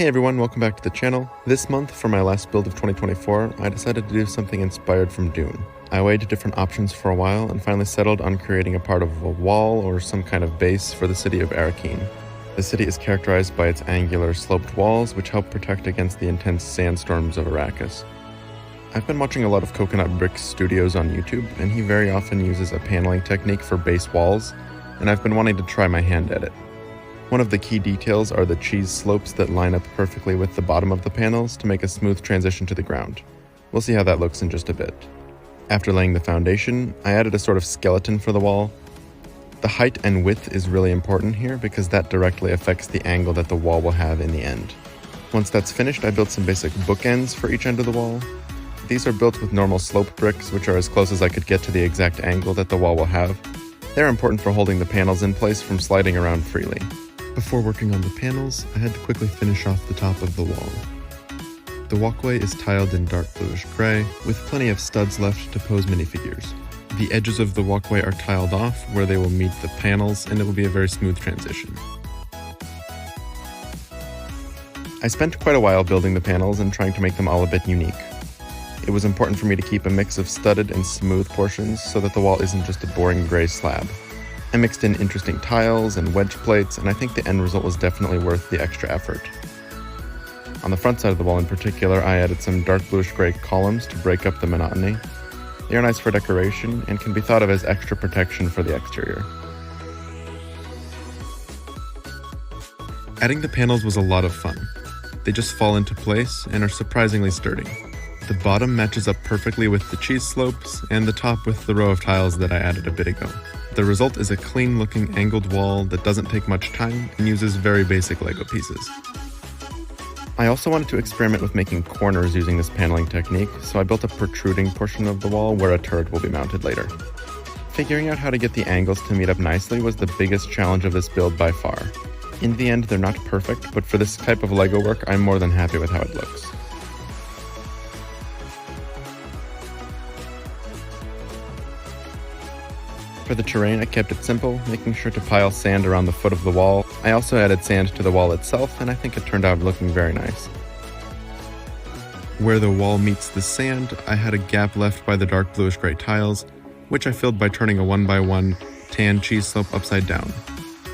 Hey everyone, welcome back to the channel. This month, for my last build of 2024, I decided to do something inspired from Dune. I weighed different options for a while and finally settled on creating a part of a wall or some kind of base for the city of Arrakeen. The city is characterized by its angular, sloped walls, which help protect against the intense sandstorms of Arrakis. I've been watching a lot of Coconut Brick's studios on YouTube, and he very often uses a paneling technique for base walls, and I've been wanting to try my hand at it. One of the key details are the cheese slopes that line up perfectly with the bottom of the panels to make a smooth transition to the ground. We'll see how that looks in just a bit. After laying the foundation, I added a sort of skeleton for the wall. The height and width is really important here because that directly affects the angle that the wall will have in the end. Once that's finished, I built some basic bookends for each end of the wall. These are built with normal sloped bricks, which are as close as I could get to the exact angle that the wall will have. They're important for holding the panels in place from sliding around freely. Before working on the panels, I had to quickly finish off the top of the wall. The walkway is tiled in dark bluish gray, with plenty of studs left to pose minifigures. The edges of the walkway are tiled off where they will meet the panels, and it will be a very smooth transition. I spent quite a while building the panels and trying to make them all a bit unique. It was important for me to keep a mix of studded and smooth portions so that the wall isn't just a boring gray slab. I mixed in interesting tiles and wedge plates, and I think the end result was definitely worth the extra effort. On the front side of the wall in particular, I added some dark bluish gray columns to break up the monotony. They are nice for decoration and can be thought of as extra protection for the exterior. Adding the panels was a lot of fun. They just fall into place and are surprisingly sturdy. The bottom matches up perfectly with the cheese slopes, and the top with the row of tiles that I added a bit ago. The result is a clean-looking angled wall that doesn't take much time and uses very basic Lego pieces. I also wanted to experiment with making corners using this paneling technique, so I built a protruding portion of the wall where a turret will be mounted later. Figuring out how to get the angles to meet up nicely was the biggest challenge of this build by far. In the end, they're not perfect, but for this type of Lego work, I'm more than happy with how it looks. For the terrain, I kept it simple, making sure to pile sand around the foot of the wall. I also added sand to the wall itself, and I think it turned out looking very nice. Where the wall meets the sand, I had a gap left by the dark bluish gray tiles, which I filled by turning a 1x1 tan cheese slope upside down.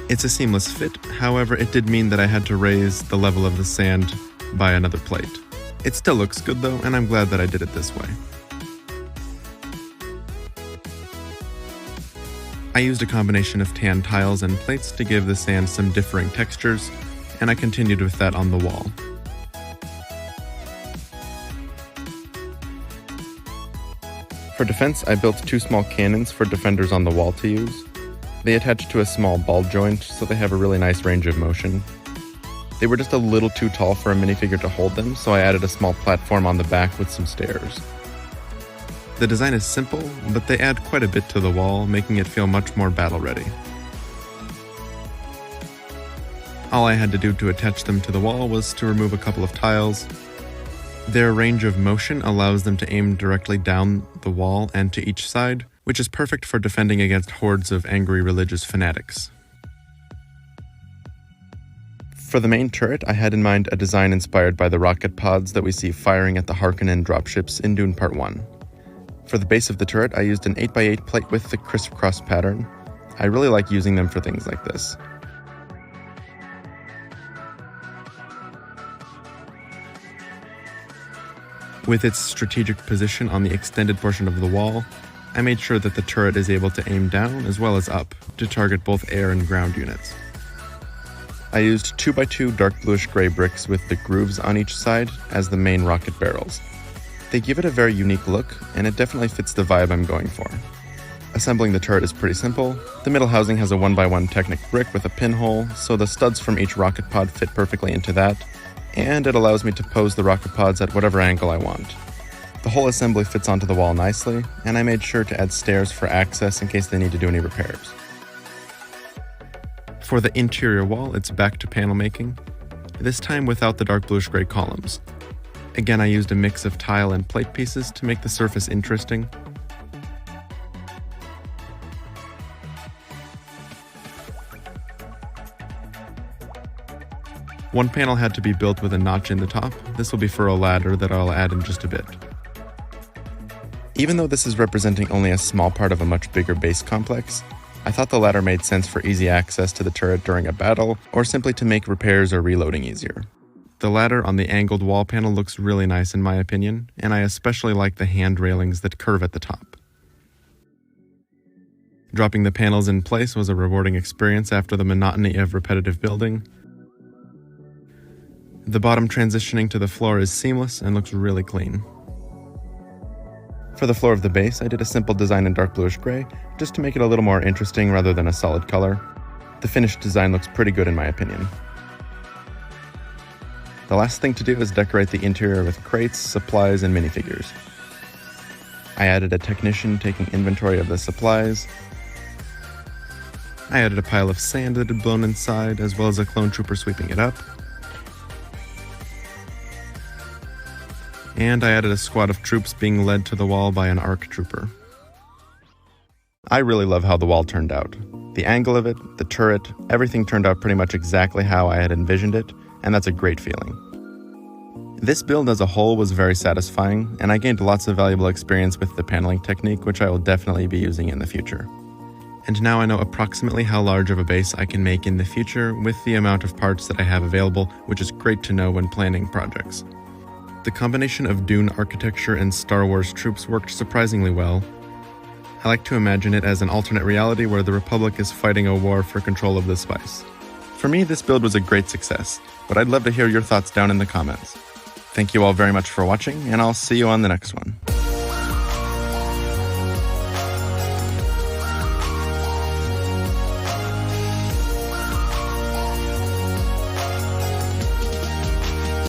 It's a seamless fit, however, it did mean that I had to raise the level of the sand by another plate. It still looks good though, and I'm glad that I did it this way. I used a combination of tan tiles and plates to give the sand some differing textures, and I continued with that on the wall. For defense, I built two small cannons for defenders on the wall to use. They attach to a small ball joint, so they have a really nice range of motion. They were just a little too tall for a minifigure to hold them, so I added a small platform on the back with some stairs. The design is simple, but they add quite a bit to the wall, making it feel much more battle-ready. All I had to do to attach them to the wall was to remove a couple of tiles. Their range of motion allows them to aim directly down the wall and to each side, which is perfect for defending against hordes of angry religious fanatics. For the main turret, I had in mind a design inspired by the rocket pods that we see firing at the Harkonnen dropships in Dune Part 1. For the base of the turret, I used an 8x8 plate with the crisscross pattern. I really like using them for things like this. With its strategic position on the extended portion of the wall, I made sure that the turret is able to aim down as well as up to target both air and ground units. I used 2x2 dark bluish gray bricks with the grooves on each side as the main rocket barrels. They give it a very unique look, and it definitely fits the vibe I'm going for. Assembling the turret is pretty simple. The middle housing has a 1x1 Technic brick with a pinhole, so the studs from each rocket pod fit perfectly into that, and it allows me to pose the rocket pods at whatever angle I want. The whole assembly fits onto the wall nicely, and I made sure to add stairs for access in case they need to do any repairs. For the interior wall, it's back to panel making, this time without the dark bluish gray columns. Again, I used a mix of tile and plate pieces to make the surface interesting. One panel had to be built with a notch in the top. This will be for a ladder that I'll add in just a bit. Even though this is representing only a small part of a much bigger base complex, I thought the ladder made sense for easy access to the turret during a battle, or simply to make repairs or reloading easier. The ladder on the angled wall panel looks really nice in my opinion, and I especially like the hand railings that curve at the top. Dropping the panels in place was a rewarding experience after the monotony of repetitive building. The bottom transitioning to the floor is seamless and looks really clean. For the floor of the base, I did a simple design in dark bluish gray, just to make it a little more interesting rather than a solid color. The finished design looks pretty good in my opinion. The last thing to do is decorate the interior with crates, supplies, and minifigures. I added a technician taking inventory of the supplies. I added a pile of sand that had blown inside, as well as a clone trooper sweeping it up. And I added a squad of troops being led to the wall by an ARC trooper. I really love how the wall turned out. The angle of it, the turret, everything turned out pretty much exactly how I had envisioned it, and that's a great feeling. This build as a whole was very satisfying, and I gained lots of valuable experience with the paneling technique, which I will definitely be using in the future. And now I know approximately how large of a base I can make in the future with the amount of parts that I have available, which is great to know when planning projects. The combination of Dune architecture and Star Wars troops worked surprisingly well. I like to imagine it as an alternate reality where the Republic is fighting a war for control of the spice. For me, this build was a great success, but I'd love to hear your thoughts down in the comments. Thank you all very much for watching, and I'll see you on the next one.